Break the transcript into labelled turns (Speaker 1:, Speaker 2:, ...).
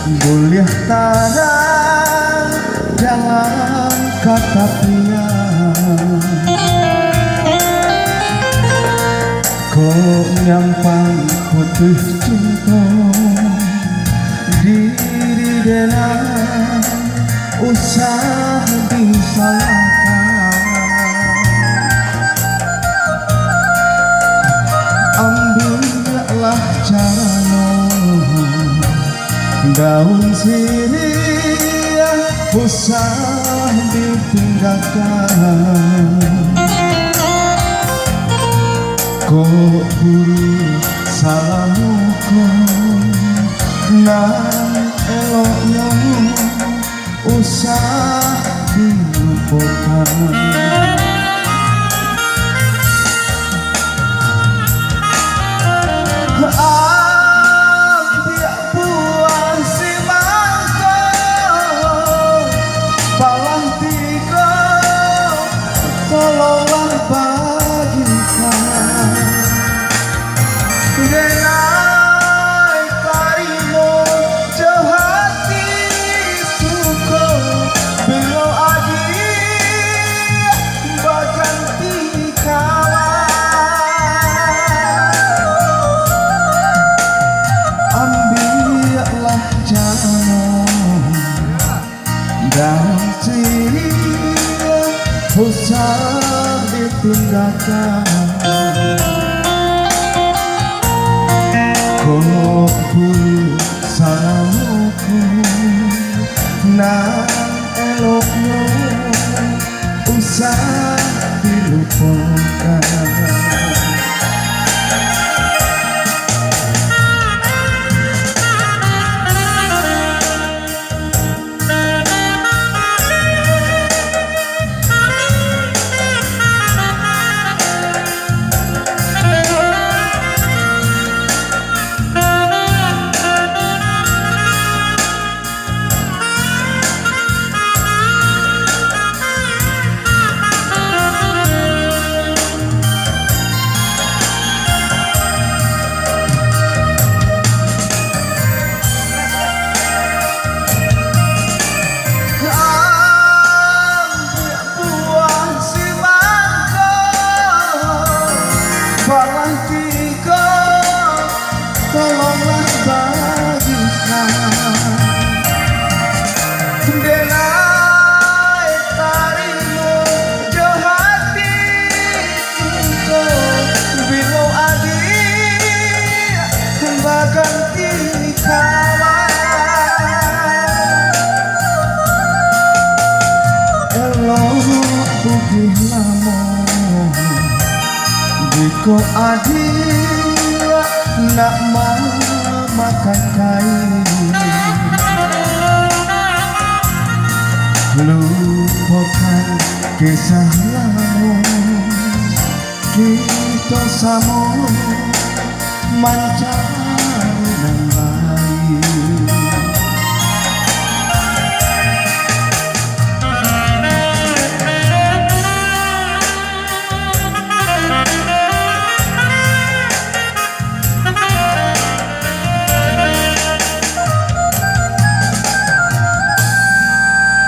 Speaker 1: Boleh tarang dalam kata pria, kok nyampang putih cinta diri denang usah disalahkan. Ambillah caranya daun sirih usah ditinggalkan. Kok buru salah hukum nan eloknya usah dilupakan. Ambil buah si mangko palang tiga tolonglah bagikan. Denai karimo jehati suko belo adi baganti kawan. Ambillah jalan dan ciri usah ditinggalkan. Kok bulu salamuku nan eloknya usah dilupakan. Palang tiga tolonglah bagikan. Denai tarimo johati suko bilo adi baganti kawan. Elok putih lamon jika adil nak makan kain, lupakan kisah lama kita sama manca